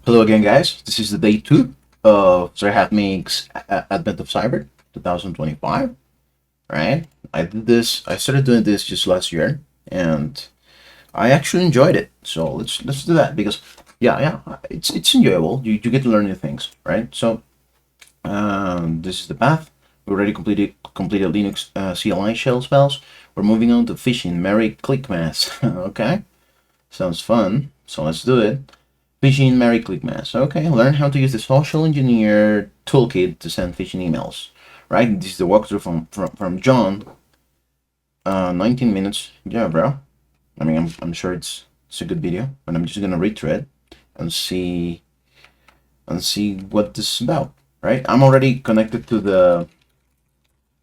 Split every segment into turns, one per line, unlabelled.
Hello again, guys. This is the day 2 of TryHackMe's Advent of Cyber 2025. Right? I started doing this just last year, and I actually enjoyed it. So let's do that because it's enjoyable. You get to learn new things, right? So this is the path. We already completed Linux CLI shell spells. We're moving on to phishing. Merry Clickmas. Okay, sounds fun. So let's do it. Phishing Mary Clickmas. Okay, learn how to use the social engineer toolkit to send phishing emails. Right, this is the walkthrough from John. 19 minutes. Yeah, bro. I mean, I'm sure it's a good video, but I'm just gonna read through it and see what this is about. Right, I'm already connected to the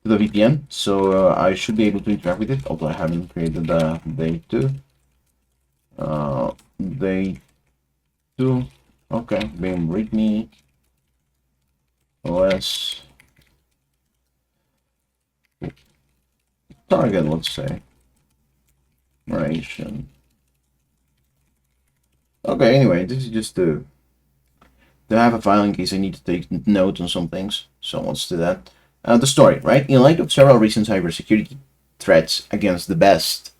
VPN, so I should be able to interact with it. Although I haven't created the day two. Day two. Okay, being readme OS target, let's say. Narration. Okay, anyway, this is just to have a file in case I need to take notes on some things. So let's do that. The story, right? In light of several recent cybersecurity threats against the best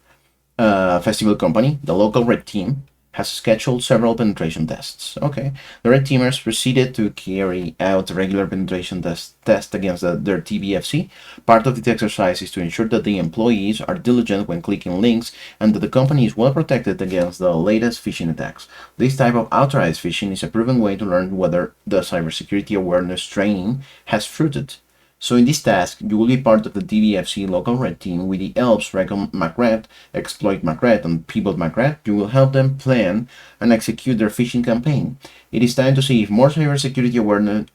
festival company, the local red team has scheduled several penetration tests. Okay, the red teamers proceeded to carry out a regular penetration test against their TBFC. Part of the exercise is to ensure that the employees are diligent when clicking links and that the company is well protected against the latest phishing attacks. This type of authorized phishing is a proven way to learn whether the cybersecurity awareness training has fruited. So in this task, you will be part of the DVFC local red team with the elves Recon McRed, Exploit McRed, and Pivot McRed. You will help them plan and execute their phishing campaign. It is time to see if more cybersecurity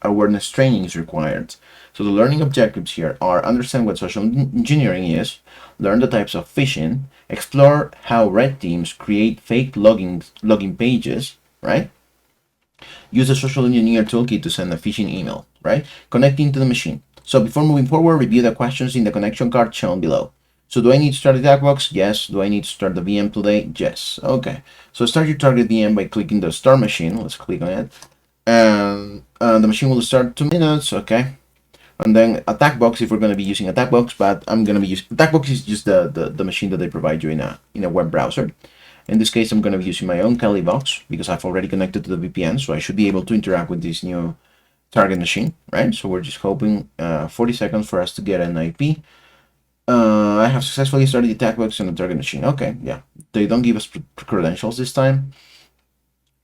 awareness training is required. So the learning objectives here are understand what social engineering is, learn the types of phishing, explore how red teams create fake login pages, right? Use the social engineer toolkit to send a phishing email, right? Connecting to the machine. So before moving forward, review the questions in the connection card shown below. So do I need to start the attack box? Yes. Do I need to start the VM today? Yes. Okay. So start your target VM by clicking the start machine. Let's click on it. And the machine will start 2 minutes. Okay. And then attack box if we're going to be using attack box, but I'm going to be using attack box is just the machine that they provide you in a web browser. In this case, I'm going to be using my own Kali box because I've already connected to the VPN, so I should be able to interact with this new target machine, right? So we're just hoping 40 seconds for us to get an IP. I have successfully started the attack box on the target machine. Okay, yeah. They don't give us credentials this time.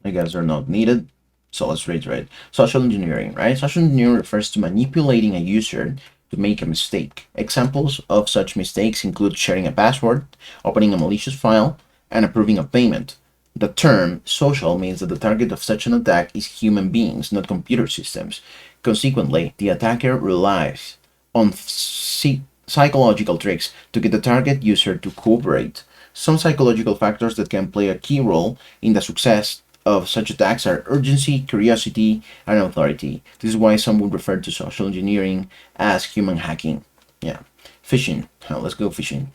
I guess they're not needed. So let's reiterate. Social engineering, right? Social engineering refers to manipulating a user to make a mistake. Examples of such mistakes include sharing a password, opening a malicious file, and approving a payment. The term social means that the target of such an attack is human beings, not computer systems. Consequently, the attacker relies on psychological tricks to get the target user to cooperate. Some psychological factors that can play a key role in the success of such attacks are urgency, curiosity, and authority. This is why some would refer to social engineering as human hacking. Yeah. Phishing. Let's go phishing.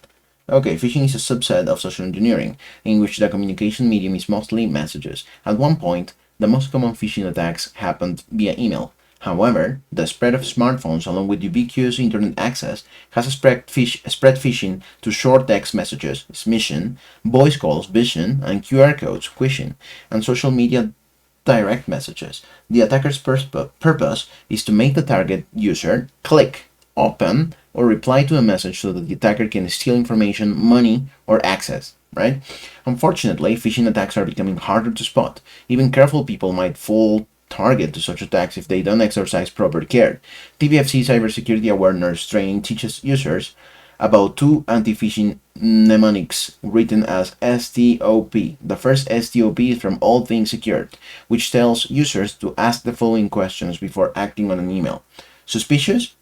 Okay, phishing is a subset of social engineering, in which the communication medium is mostly messages. At one point, the most common phishing attacks happened via email. However, the spread of smartphones along with ubiquitous internet access has spread phishing to short text messages, smishing, voice calls, vision, and QR codes, phishing, and social media direct messages. The attacker's purpose is to make the target user click, open, or reply to a message so that the attacker can steal information, money, or access, right? Unfortunately, phishing attacks are becoming harder to spot. Even careful people might fall target to such attacks if they don't exercise proper care. TBFC cybersecurity awareness training teaches users about two anti-phishing mnemonics written as STOP. The first STOP is from All Things Secured, which tells users to ask the following questions before acting on an email. Suspicious?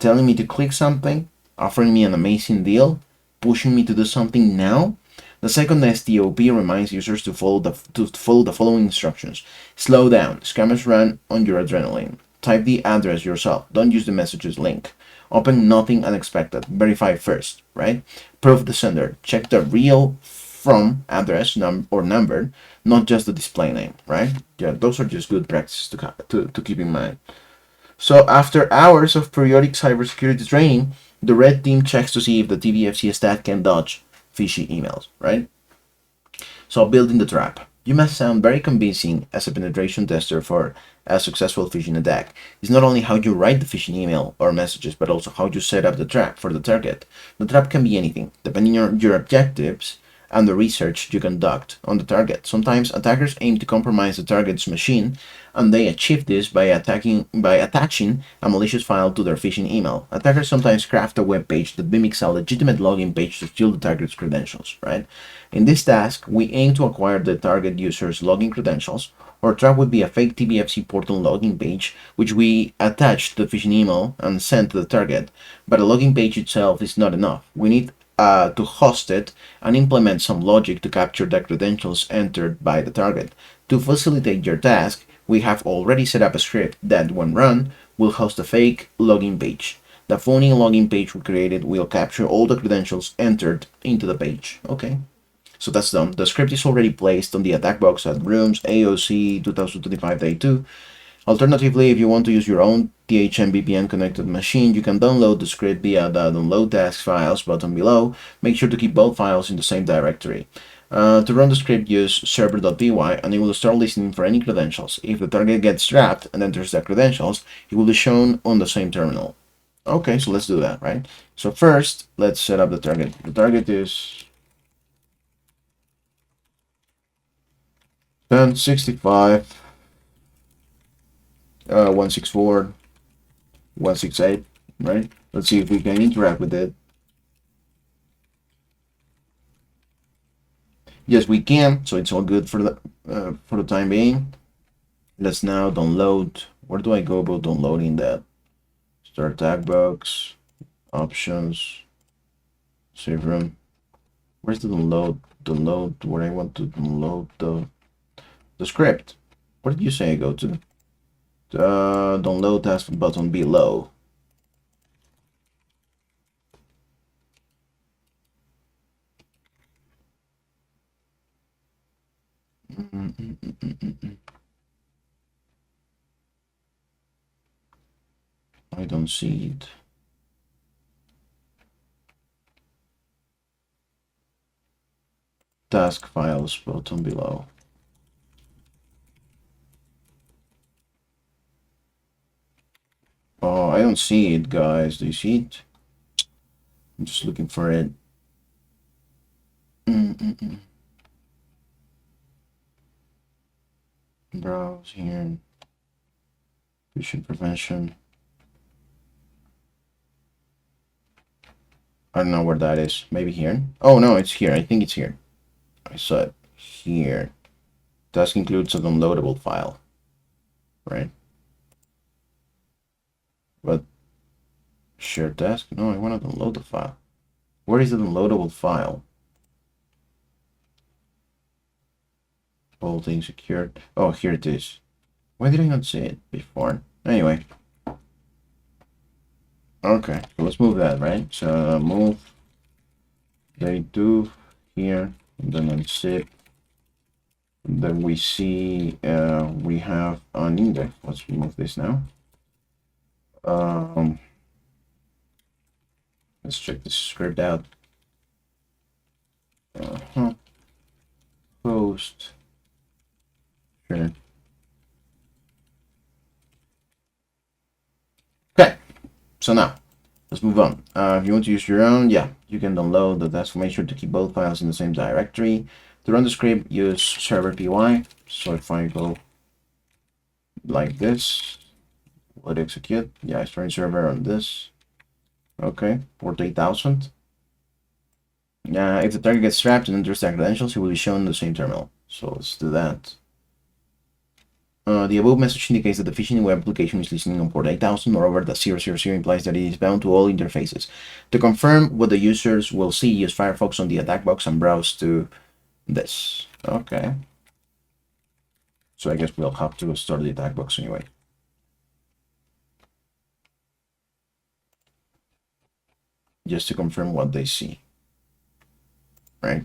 Telling me to click something? Offering me an amazing deal? Pushing me to do something now? The second STOP reminds users to follow the following instructions. Slow down. Scammers run on your adrenaline. Type the address yourself. Don't use the messages link. Open nothing unexpected. Verify first, right? Proof the sender. Check the real from address or number, not just the display name, right? Yeah, those are just good practices to keep in mind. So after hours of periodic cybersecurity training, the red team checks to see if the TBFC staff can dodge fishy emails, right? So building the trap. You must sound very convincing as a penetration tester for a successful phishing attack. It's not only how you write the phishing email or messages, but also how you set up the trap for the target. The trap can be anything, depending on your objectives and the research you conduct on the target. Sometimes attackers aim to compromise the target's machine, and they achieve this by attaching a malicious file to their phishing email. Attackers sometimes craft a web page that mimics a legitimate login page to steal the target's credentials, right? In this task, we aim to acquire the target user's login credentials. Our trap would be a fake TBFC portal login page, which we attach to the phishing email and send to the target. But a login page itself is not enough. We need to host it and implement some logic to capture the credentials entered by the target. To facilitate your task, we have already set up a script that, when run, will host a fake login page. The phony login page we created will capture all the credentials entered into the page. Okay. So that's done. The script is already placed on the attack box at rooms AOC 2025 day 2. Alternatively, if you want to use your own THM VPN connected machine, you can download the script via the download task files button below. Make sure to keep both files in the same directory. To run the script, use server.py and it will start listening for any credentials. If the target gets trapped and enters the credentials, it will be shown on the same terminal. Okay, so let's do that, right? So first, let's set up the target. The target is 1065, 164, 168, right? Let's see if we can interact with it. Yes, we can, so it's all good for the time being. Let's now download. Where do I go about downloading that? Start tag box, options, save room. Where's the download? Download where I want to download the script. What did you say I go to? The download task button below. I don't see it. Task files button below. Oh, I don't see it, guys. Do you see it? I'm just looking for it. Browse here. Phishing prevention. I don't know where that is. Maybe here. Oh no, it's here. I think it's here. I saw it here. Task includes a downloadable file, right? But share task? No, I want to download the file. Where is the downloadable file? Whole thing secured. Oh, here it is. Why did I not see it before? Anyway. Okay, so let's move that, right? So move day 2 here, and then on zip. And then we see we have an index. Let's remove this now. Let's check this script out. Post. Sure. Okay, so now let's move on. If you want to use your own, yeah, you can download the task. Make sure to keep both files in the same directory. To run the script, use server.py. So if I go like this, let execute. Yeah, I starting server on this. Okay, port 8000. If the target gets trapped and enters the credentials, it will be shown in the same terminal. So let's do that. The above message indicates that the phishing web application is listening on port 8000. Moreover, the 000 implies that it is bound to all interfaces. To confirm what the users will see, use Firefox on the attack box and browse to this. Okay. So I guess we'll have to start the attack box anyway. Just to confirm what they see. Right?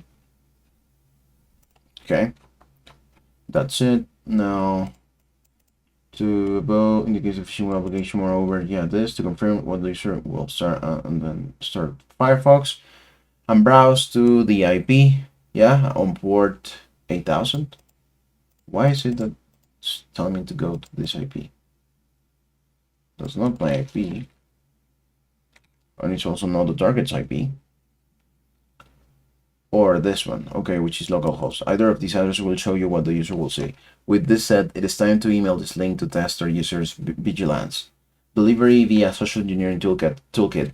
Okay, that's it. Now, to about in the case of phishing application, moreover, yeah, this to confirm what the user will start and then start Firefox and browse to the IP. Yeah, on port 8000. Why is it that it's telling me to go to this IP? That's not my IP. And it's also not the target's IP. Or this one, okay, which is localhost. Either of these addresses will show you what the user will see. With this said, it is time to email this link to test our user's vigilance. Delivery via social engineering toolkit.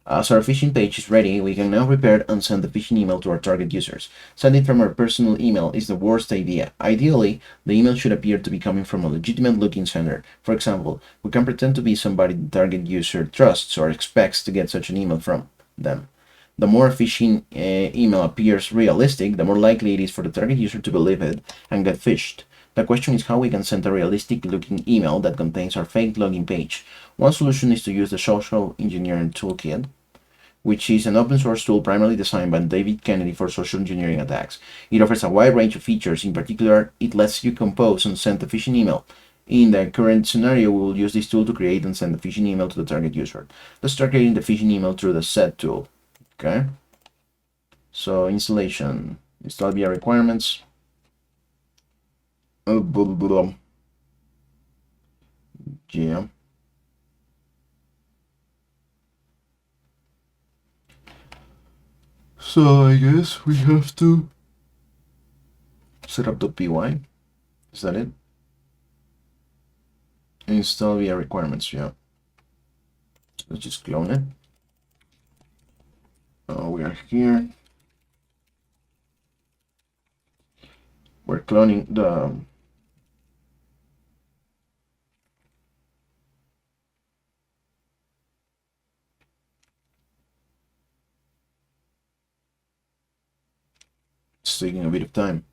As our phishing page is ready, we can now prepare and send the phishing email to our target users. Sending from our personal email is the worst idea. Ideally, the email should appear to be coming from a legitimate looking sender. For example, we can pretend to be somebody the target user trusts or expects to get such an email from them. The more a phishing email appears realistic, the more likely it is for the target user to believe it and get phished. The question is how we can send a realistic looking email that contains our fake login page. One solution is to use the social engineering toolkit, which is an open source tool primarily designed by David Kennedy for social engineering attacks. It offers a wide range of features. In particular, it lets you compose and send a phishing email. In the current scenario, we will use this tool to create and send the phishing email to the target user. Let's start creating the phishing email through the set tool. Okay. So installation, install via requirements. Oh, blah, blah, blah. Yeah. So I guess we have to set up the .py. Is that it? Install via requirements, yeah. Let's just clone it. We are here. We're cloning the it's taking a bit of time.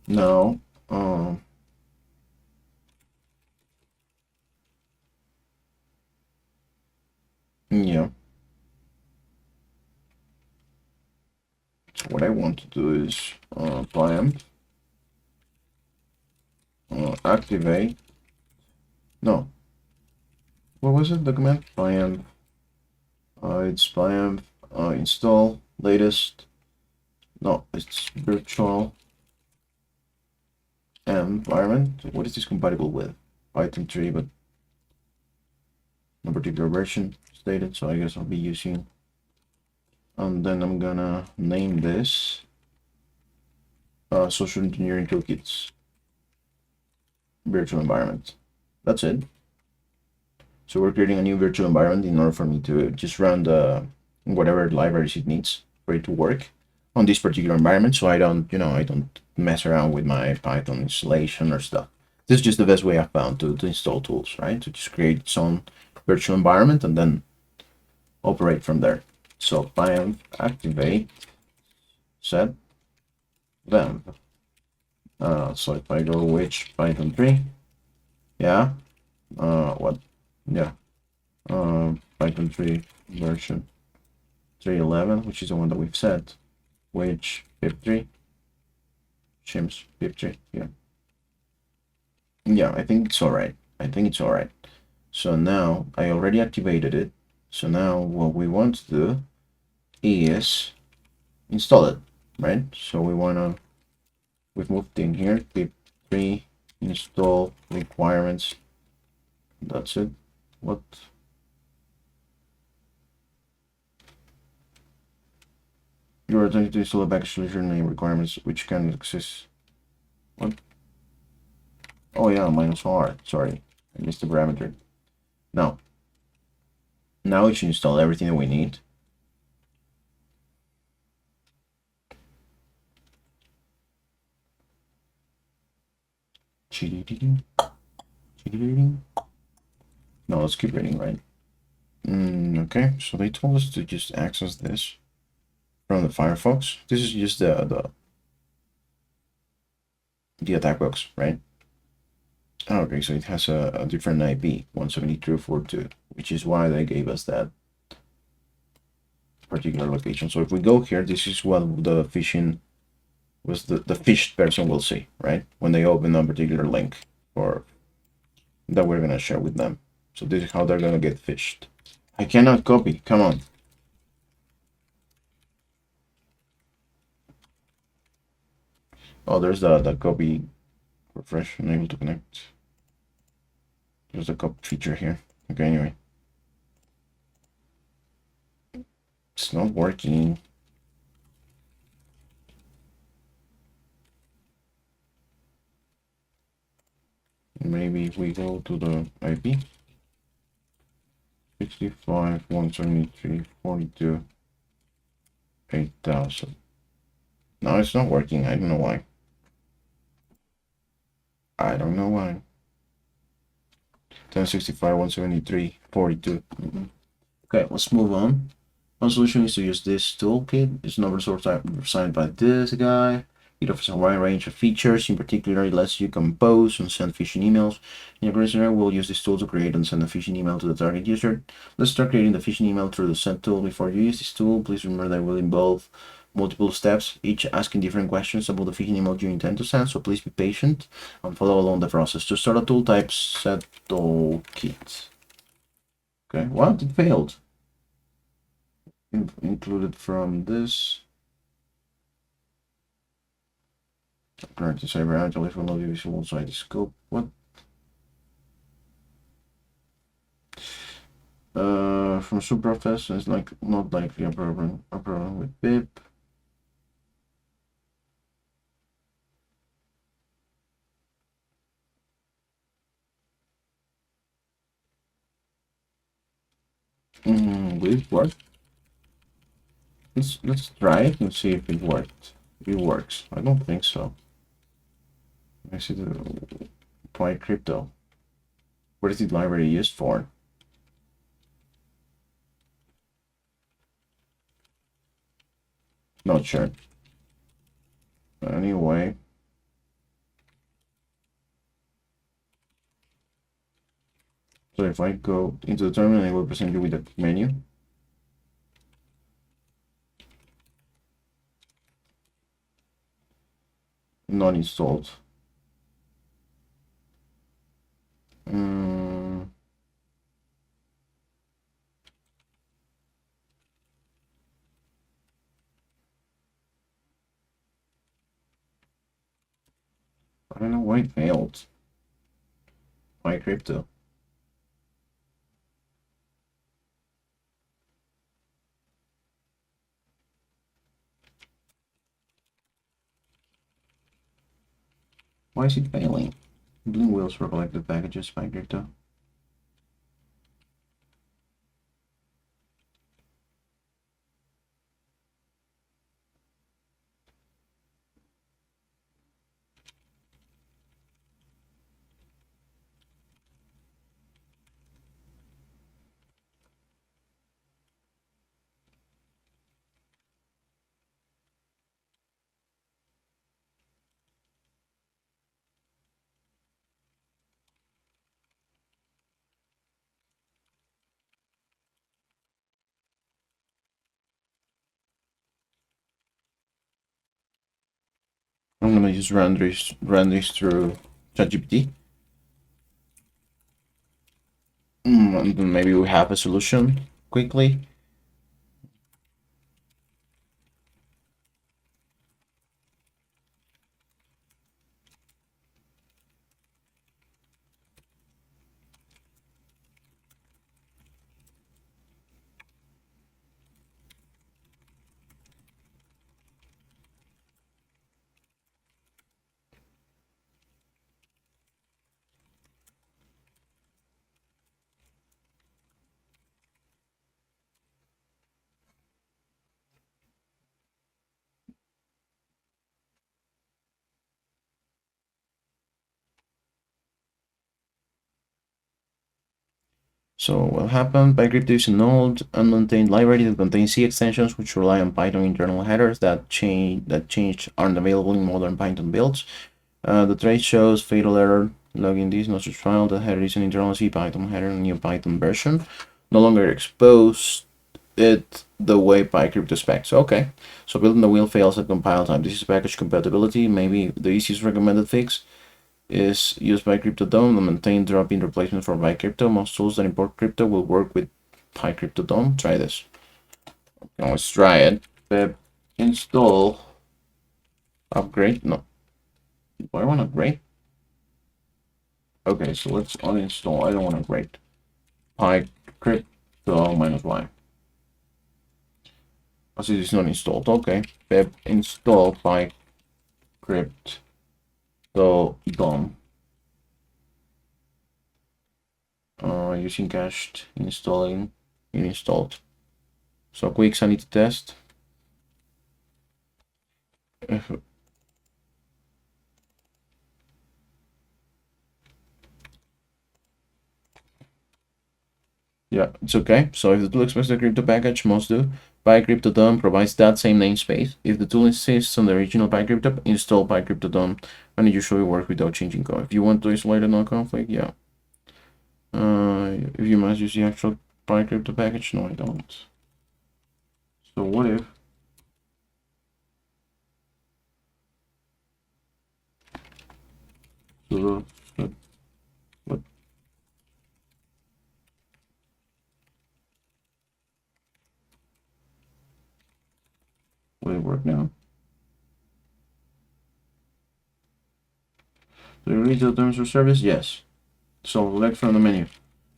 Now, yeah. So what I want to do is pymp activate. No, what was it? The command pymp. It's pymp install latest. No, it's virtual environment. What is this compatible with? Python 3, but no particular version stated. So I guess I'll be using. And then I'm gonna name this social engineering toolkits virtual environment. That's it. So we're creating a new virtual environment in order for me to just run the whatever libraries it needs for it to work on this particular environment. So I don't, I don't mess around with my Python installation or stuff. This is just the best way I've found to install tools, right? To just create its own virtual environment and then operate from there. So pymp activate set them. So if I go which Python 3, yeah, what, yeah, Python 3 version 3.11, which is the one that we've set, which pip3, shims pip3, yeah. Yeah, I think it's all right. I think it's all right. So now I already activated it. So now what we want to do is install it, right? So we've moved in here, pip3 install requirements. That's it. What? You are attempting to install a package solution name requirements which can access. What? Oh yeah, -R. Sorry, I missed the parameter. Now we should install everything that we need. No, let's keep reading, right? Okay, so they told us to just access this from the Firefox. This is just the attack box, right? Okay, so it has a different IP, 173.42, which is why they gave us that particular location. So if we go here, this is what the phishing was the phished person will see, right? When they open a particular link or that we're gonna share with them. So this is how they're gonna get phished. I cannot copy. Come on. Oh, there's the copy refresh unable to connect. There's the copy feature here. Okay, anyway. It's not working. Maybe if we go to the IP 65 173 42 8000. No, it's not working. I don't know why. I don't know why. 1065 173 42. Okay, let's move on. One solution is to use this toolkit. It's not resource designed by this guy. It offers a wide range of features. In particular, it lets you compose and send phishing emails. In your current scenario, we'll use this tool to create and send a phishing email to the target user. Let's start creating the phishing email through the send tool. Before you use this tool, please remember that it will involve multiple steps, each asking different questions about the phishing email you intend to send. So please be patient and follow along the process. To start a tool, type set toolkit. Okay, what? It failed. Included from this. Current cyber agile will not be visible inside the scope. What? From subprocess is like not likely a problem with BIP. Will it work? Let's try it and see if it worked. If it works. I don't think so. I see the apply crypto. What is the library used for? Not sure. Anyway. So if I go into the terminal, it will present you with a menu. Not installed. I don't know why it failed. My crypto. Why is it failing? Blue wheels for collected packages by crypto. I'm gonna just run this through ChatGPT. And then maybe we have a solution quickly. So what happened? PyCrypto is an old, unmaintained library that contains C extensions which rely on Python internal headers that changed aren't available in modern Python builds. The trace shows fatal error Login this, no such file. The header is an internal C Python header, new Python version. No longer exposed it the way PyCrypto specs. Okay, so building the wheel fails at compile time. This is package compatibility. Maybe the easiest recommended fix is use PyCrypto DOM and maintain drop-in replacement for PyCrypto. Most tools that import crypto will work with PyCrypto DOM. Try this. Okay, let's try it. Pip install upgrade. No, do I want to upgrade? Okay, so let's uninstall. I don't want to upgrade. PyCrypto -y. Oh, so it's not installed. Okay, pip install PyCrypto DOM. Using cached installing installed. So quick sanity test. Yeah, it's okay. So if the tool expects the crypto package, most do. PyCrypto DOM provides that same namespace. If the tool insists on the original PyCrypto, install PyCrypto DOM, and it usually works without changing code. If you want to isolate a non-conflict, yeah. If you must use the actual PyCrypto package, no, I don't. So what if what will it work now? Do you read the terms of service? Yes. So select from the menu.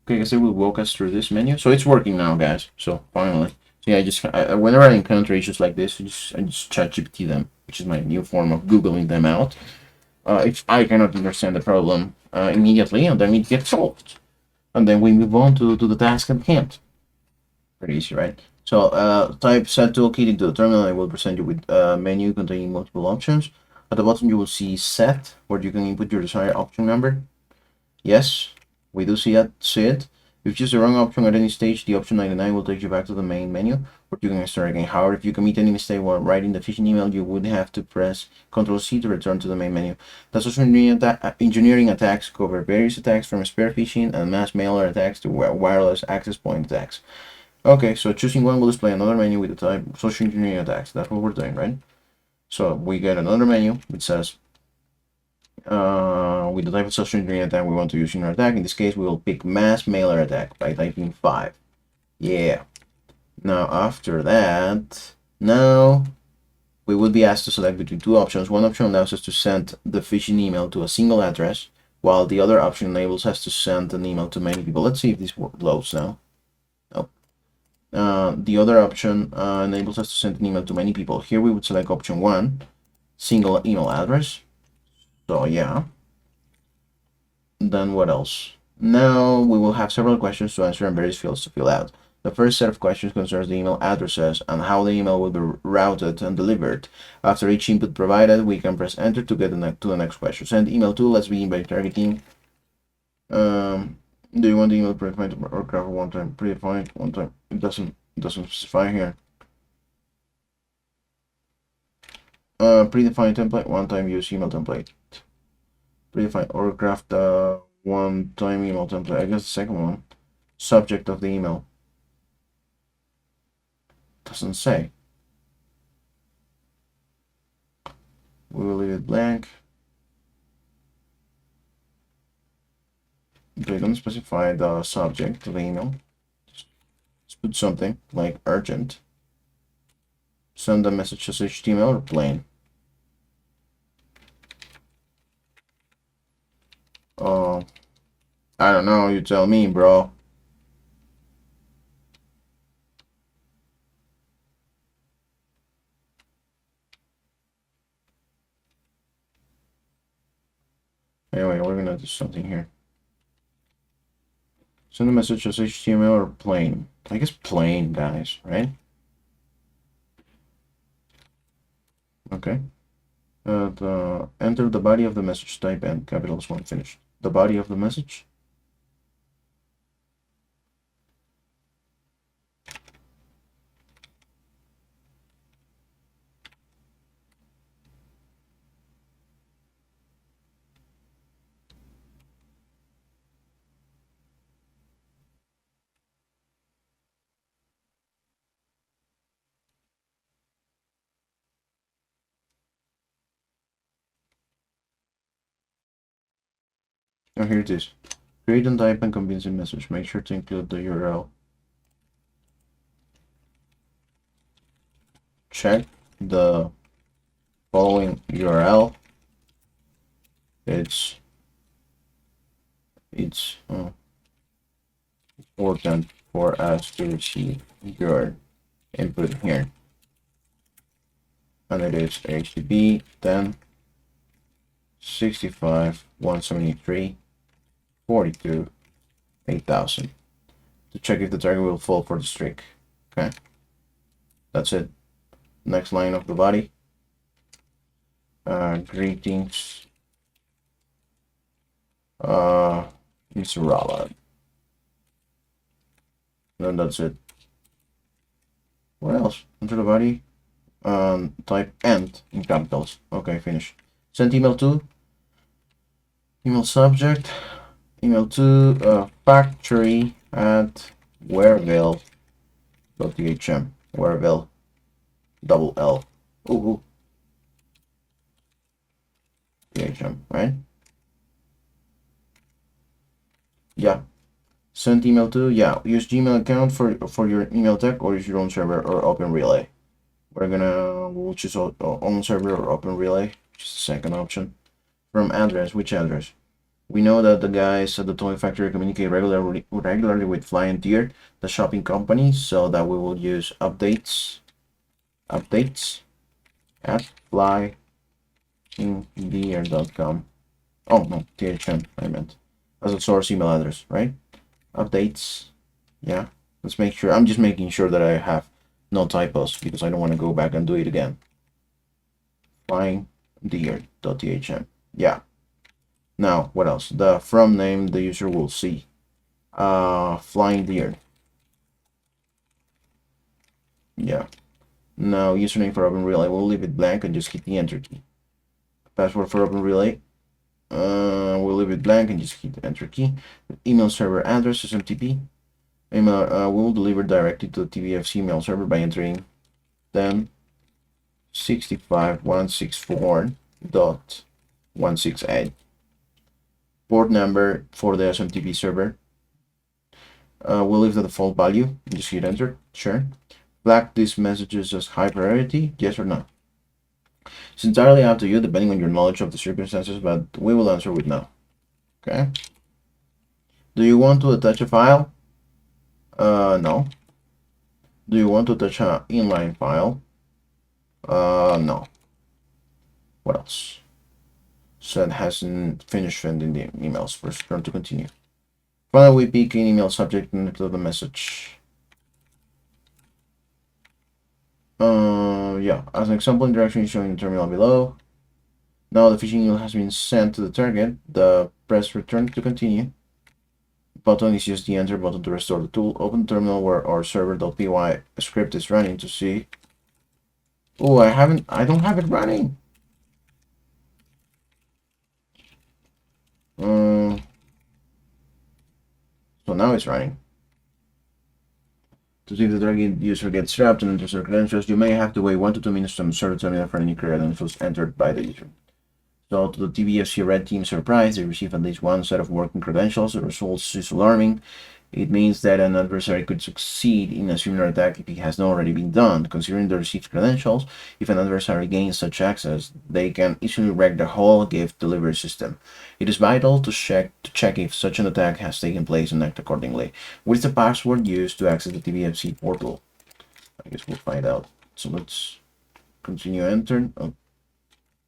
Okay, I guess it will walk us through this menu. So it's working now, guys. So finally. So yeah, whenever I encounter issues like this, I just ChatGPT them, which is my new form of Googling them out. If I cannot understand the problem immediately, and then it gets solved. And then we move on to the task at hand. Pretty easy, right? So type set toolkit into the terminal. I will present you with a menu containing multiple options. At the bottom, you will see set, where you can input your desired option number. Yes, we do see it. If you choose the wrong option at any stage, the option 99 will take you back to the main menu, or you can start again. However, if you commit any mistake while writing the phishing email, you would have to press Ctrl+C to return to the main menu. The social engineering attacks cover various attacks from spear phishing and mass mailer attacks to wireless access point attacks. Okay, so choosing one will display another menu with the type social engineering attacks. That's what we're doing, right? So we get another menu which says with the type of social engineering attack we want to use in our attack. In this case, we will pick mass mailer attack by typing 5. Yeah. Now after that, now we would be asked to select between two options. One option allows us to send the phishing email to a single address, while the other option enables us to send an email to many people. Let's see if this loads now. Nope. The other option enables us to send an email to many people. Here we would select option 1, single email address. So yeah. Then what else? Now we will have several questions to answer and various fields to fill out. The first set of questions concerns the email addresses and how the email will be routed and delivered. After each input provided, we can press enter to get to the next question. Send email to, let's begin by targeting. Do you want the email predefined or cover one time? Predefined one time. It doesn't specify here. Predefined template, one time use email template. Predefined or craft one time email template. I guess the second one. Subject of the email. Doesn't say. We will leave it blank. They don't specify the subject of the email. Just put something like urgent. Send a message as HTML or plain. Oh, I don't know. You tell me, bro. Anyway, we're gonna do something here. Send a message as HTML or plain. I guess plain, guys, right? Okay. Enter the body of the message, type and capitals when finished. The body of the message. Oh, here it is. Create and type a convincing message. Make sure to include the URL. Check the following URL. It's important for us to receive your input here. And it is HTTP 10 65 173 42 8000 to check if the target will fall for the streak. Okay, that's it. Next line of the body. Greetings, Mr. Rala. Then that's it. What else? Enter the body. Type end in capitals. Okay, finish. Send email to. Email subject. Email to factory at wareville.thm. Wareville. Double L. Ooh. THM, right? Yeah. Send email to, yeah. Use Gmail account for your email tag, or use your own server or Open Relay. We'll choose own server or Open Relay, just the second option. From address, which address? We know that the guys at the toy factory communicate regularly with Fly and Deer, the shopping company, so that we will use updates at flyindeer.com. Oh no, THM, I meant. As a source email address, right? Updates. Yeah. Let's make sure. I'm just making sure that I have no typos because I don't want to go back and do it again. Flyindeer.thm. Yeah. Now, what else? The from name the user will see. Flying deer. Yeah. Now, username for Open Relay. We'll leave it blank and just hit the enter key. Password for Open Relay. We'll leave it blank and just hit the enter key. Email server address SMTP. Email will deliver directly to the TVF's email server by entering 10.65.164.168. Port number for the SMTP server. We'll leave the default value. Just hit enter. Sure. Flag these messages as high priority. Yes or no. It's entirely up to you, depending on your knowledge of the circumstances, but we will answer with no. Okay. Do you want to attach a file? No. Do you want to attach an inline file? No. What else? Send hasn't finished sending the emails. First turn to continue. Finally, we pick an email subject and include the message. Yeah, as an example, interaction is shown in the terminal below. Now the phishing email has been sent to the target. Press return to continue. Button is just the enter button to restore the tool. Open the terminal where our server.py script is running to see. Oh, I don't have it running. So now it's running. To see if the target user gets trapped and enters their credentials, you may have to wait 1 to 2 minutes to insert the terminal for any credentials entered by the user. So to the TVFC Red Team's surprise, they receive at least one set of working credentials. The result is alarming. It means that an adversary could succeed in a similar attack if it has not already been done. Considering the received credentials, if an adversary gains such access, they can easily wreck the whole gift delivery system. It is vital to check if such an attack has taken place and act accordingly. What is the password used to access the TVFC portal? I guess we'll find out. So let's continue enter.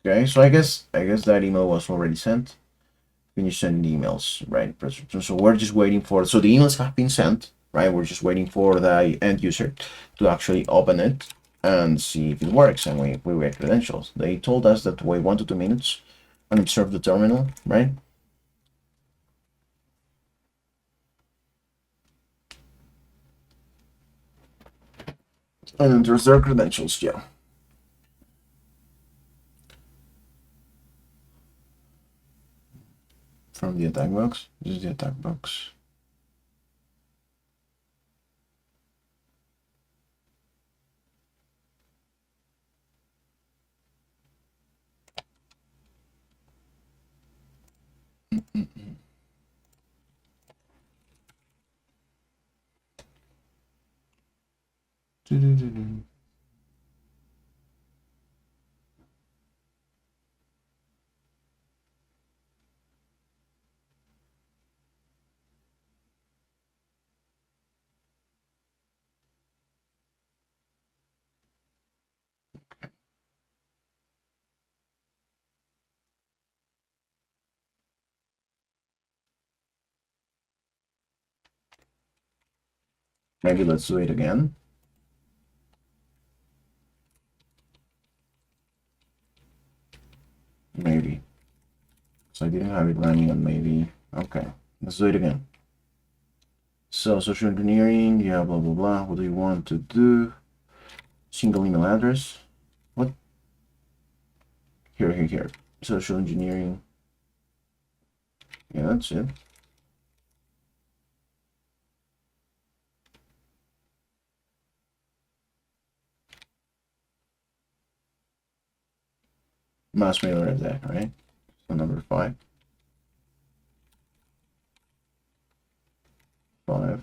Okay, so I guess that email was already sent. Finish sending emails, right? So we're just waiting for, so the emails have been sent, right? We're just waiting for the end user to actually open it and see if it works, and we get credentials. They told us that to wait 1 to 2 minutes and observe the terminal, right? And enter their credentials, yeah. From the attack box. This is the attack box. Maybe let's do it again. Maybe. So I didn't have it running on maybe. Okay, let's do it again. So social engineering, yeah, blah, blah, blah. What do you want to do? Single email address. What? Here. Social engineering. Yeah, that's it. Mass mailer attack, right? So number 5. 5.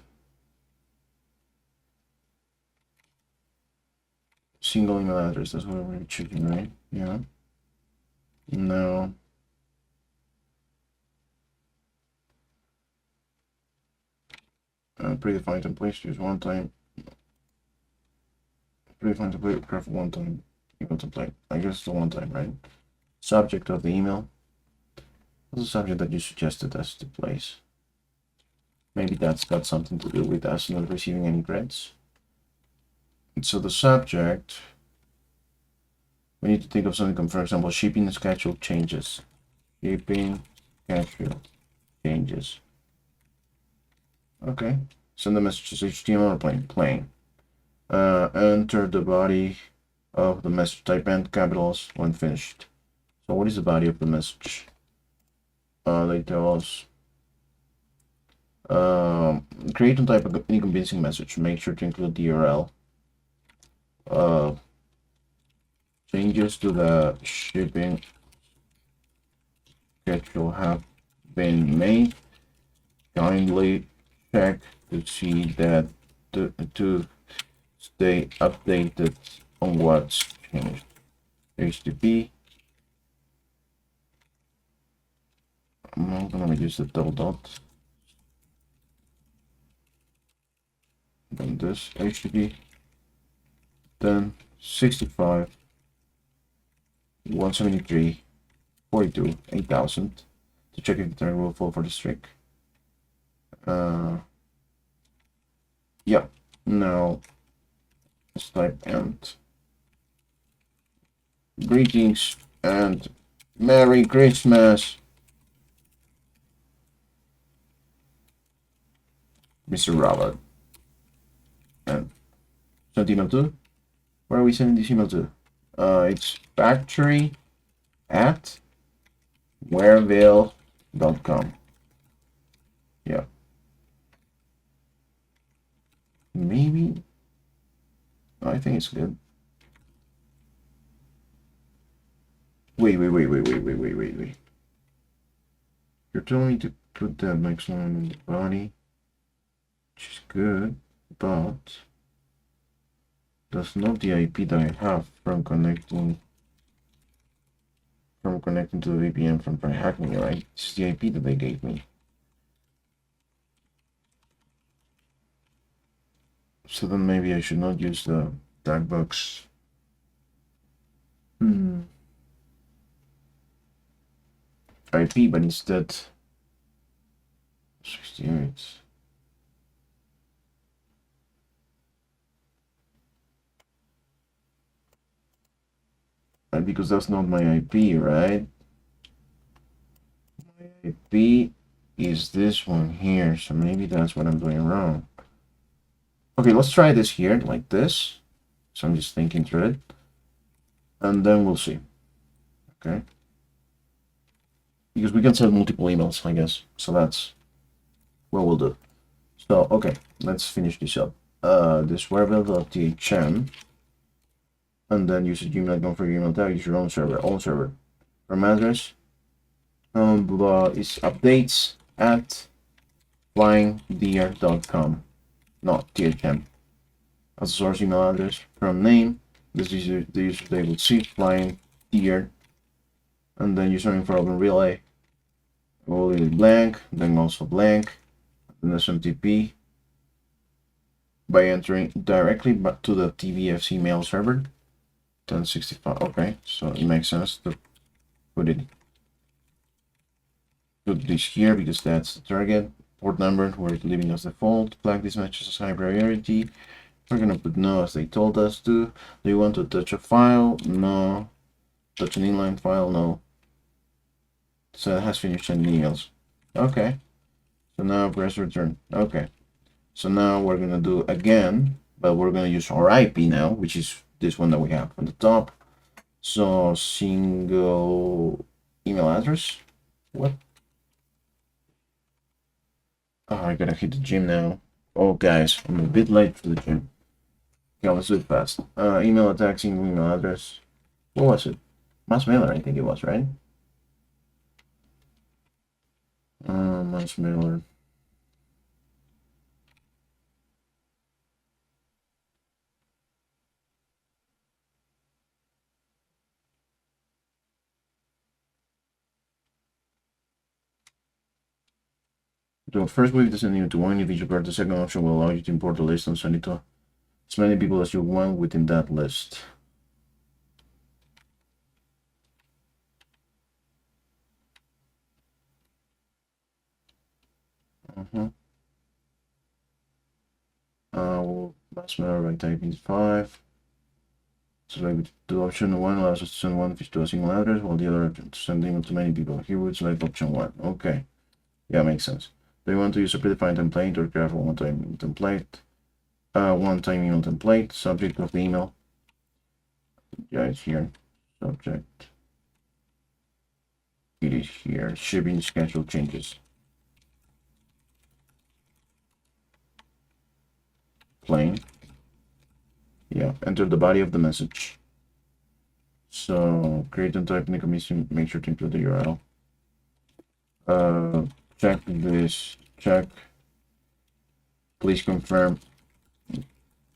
Single email address, that's what we're checking, right? Yeah. No. Predefined templates, use one time. Predefined template, craft one time. Email template. I guess the one time, right? Subject of the email. What's the subject that you suggested us to place? Maybe that's got something to do with us not receiving any credits. So the subject, we need to think of something, for example, shipping schedule changes. Shipping schedule changes. Okay. Send the message as HTML or plain. Enter the body of the message, type and capitals when finished. So what is the body of the message? They tell us create and type any convincing message. Make sure to include the URL. Changes to the shipping schedule have been made. Kindly check to see that to stay updated on what's changed. HTTP. I'm gonna use the double dot. Then this HTTP. Then 65 173 42 8000 to check if the target will fall for the string. Yeah. Now let's type and greetings and Merry Christmas, Mr. Robert. And send email to. Where are we sending this email to? It's factory at wareville.com. Yeah. Maybe. I think it's good. Wait. You're telling me to put that maximum in the body, which is good, but that's not the IP that I have from connecting to the VPN from TryHackMe, right? This is the IP that they gave me. So then maybe I should not use the tag box. IP, but instead 68. And because that's not my IP, right? My IP is this one here, so maybe that's what I'm doing wrong. Okay, let's try this here, like this. So I'm just thinking through it. And then we'll see. Okay. Because we can send multiple emails, I guess. So that's what we'll do. So, okay, let's finish this up. This wareville.thm. And then use a Gmail account for your email tag. Use your own server. From address. Is updates at flyingdeer.com. Not THM. as a source email address. From name, this user, the user they will see flying deer, and then username for open relay will be blank, then also blank, then SMTP by entering directly back to the TBFC mail server. 1065. Okay, so it makes sense to put this here because that's the target. Port number we're leaving as default. Flag these matches as high priority. We're gonna put no as they told us to. Do you want to touch a file? No. Touch an inline file? No. So it has finished sending emails. Okay. So now press return. Okay. So now we're gonna do again, but we're gonna use our IP now, which is this one that we have on the top. So single email address. What? Oh, I gotta hit the gym now. Oh, guys, I'm a bit late for the gym. Okay, let's do it fast. Email attack, single email address. What was it? Mass mailer, I think it was, right? Mass mailer. The first wave doesn't need to one individual card. The second option will allow you to import the list and send it to as many people as you want within that list. Mass mailer by typing 5. So like the option 1 allows us to send one fish to a single address, while the other option to send email to many people. Here we select option 1. Okay. Yeah, makes sense. Do you want to use a predefined template or craft a one-time email template? One-time email template, subject of the email. Yeah, it's here. Subject. It is here. Shipping schedule changes. Plain. Yeah, enter the body of the message. So create and type in the commission, make sure to include the URL. Check this, check. Please confirm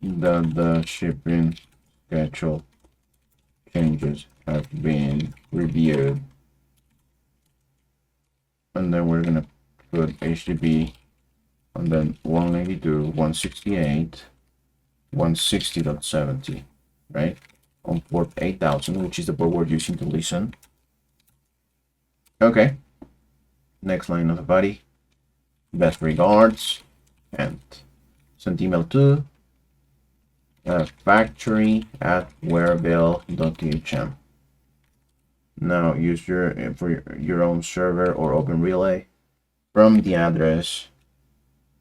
that the shipping schedule changes have been reviewed. And then we're gonna put HTTP and then 192.168.160.70, right? On port 8000, which is the port we're using to listen. Okay. Next line of the body. Best regards. And send email to factory@wearable.thm. Now use for your own server or open relay. From the address,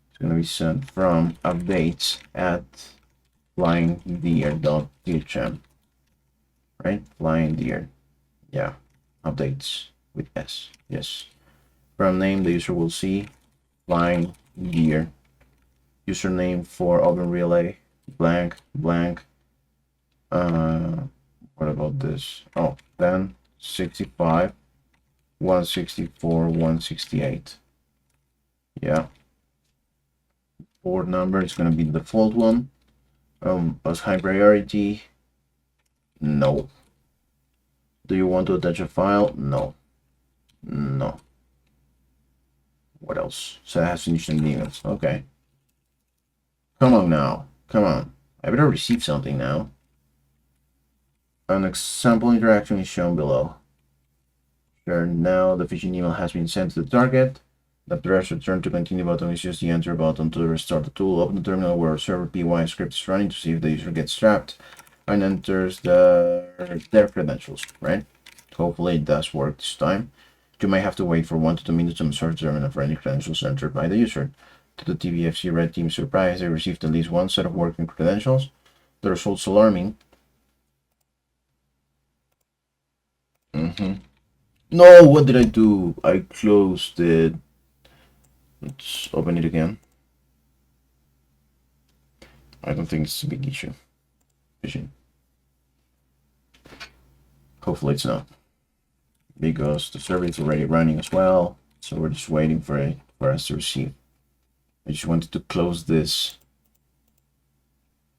it's going to be sent from updates@flyingdeer.thm. Right? Flying deer. Yeah. Updates with S. Yes. From name, the user will see flying deer. Username for open relay, blank, blank. What about this? Oh, then 65, 164, 168. Yeah. Port number is going to be the default one. As high priority, no. Do you want to attach a file? No. No. What else? So it has finished in emails. Okay. Come on now. Come on. I better receive something now. An example interaction is shown below. Sure, now the phishing email has been sent to the target. The press return to continue button is just the enter button to restart the tool. Open the terminal where server PY script is running to see if the user gets trapped and enters their credentials, right? Hopefully it does work this time. You may have to wait for 1 to 2 minutes on the search terminal for any credentials entered by the user. To the TBFC red team's surprise, they received at least one set of working credentials. The results alarming. No, what did I do? I closed it. Let's open it again. I don't think it's a big issue. Phishing. Hopefully it's not. Because the server is already running as well. So we're just waiting for us to receive. I just wanted to close this.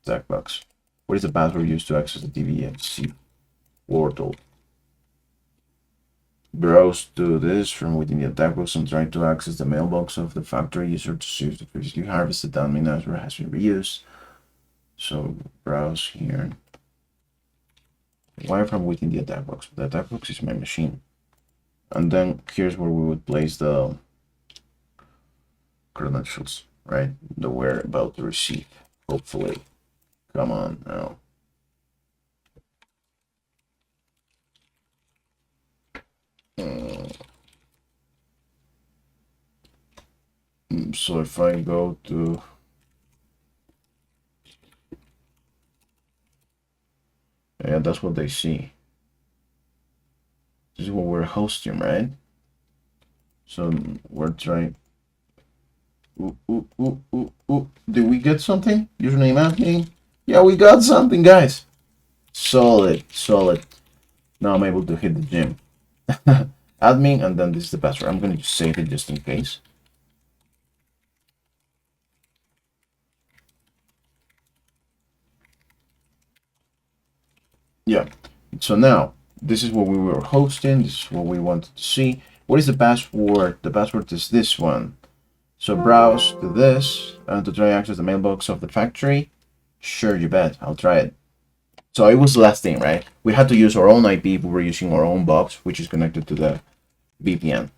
Attack box. What is the password used to access the DVFC portal? Browse to this from within the attack box and try to access the mailbox of the factory user to see if the previously harvested admin password has been reused. So browse here. Why from within the attack box? The attack box is my machine. And then here's where we would place the credentials, right? That we're about to receive, hopefully. Come on now. So if I go to yeah, that's what they see. This is what we're hosting, right? So we're trying. Did we get something? Username admin? Yeah, we got something, guys. Solid. Now I'm able to hit the gym. Admin, and then this is the password. I'm going to just save it just in case. Yeah, so now this is what we were hosting. This is what we wanted to see. What is the password? The password is this one. So browse to this and to try access the mailbox of the factory. Sure, you bet. I'll try it. So it was the last thing, right? We had to use our own IP. We were using our own box, which is connected to the VPN.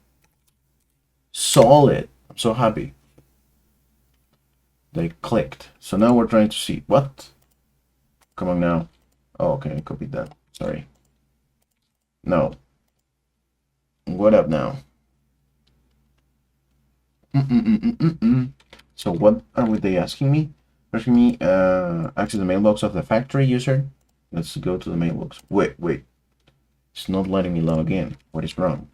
Solid. I'm so happy. They clicked. So now we're trying to see what? Come on now. Oh, okay, I copied that. Sorry. No. What up now? So what are they asking me? Asking me access the mailbox of the factory user. Let's go to the mailbox. Wait. It's not letting me log in. What is wrong?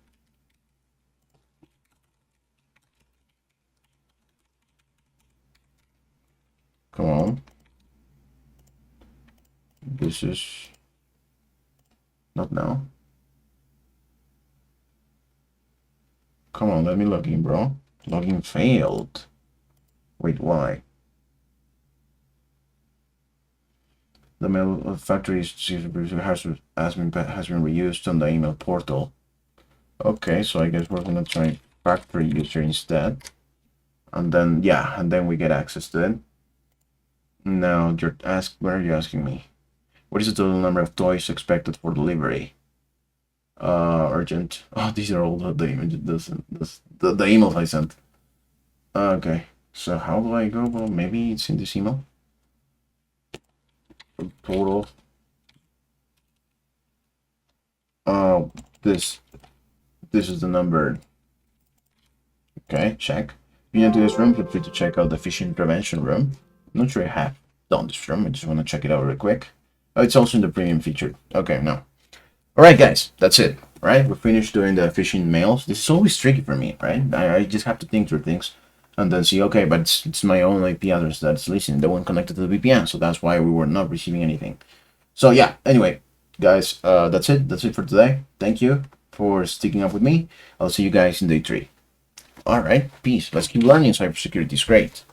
Come on. This is not now. Come on, let me log in, bro. Login failed. Wait, why? The mail factory has been reused on the email portal. Okay, so I guess we're gonna try factory user instead. And then yeah, and then we get access to it. Now what are you asking me? What is the total number of toys expected for delivery? Urgent. Oh, these are all the images. The emails I sent. Okay, so how do I go? Well, maybe it's in this email. Total. Oh, this is the number. Okay, check. If you enter this room, feel free to check out the phishing prevention room. I'm not sure I have done this room. I just want to check it out real quick. Oh, it's also in the premium feature. Okay, no. All right, guys, that's it. Right, we're finished doing the phishing mails. This is always tricky for me, right? I just have to think through things and then see, okay, but it's my own IP address that's listening. They weren't connected to the VPN, so that's why we were not receiving anything. So yeah, anyway, guys, that's it. That's it for today. Thank you for sticking up with me. I'll see you guys in day 3. All right, peace. Let's keep learning. Cybersecurity is great.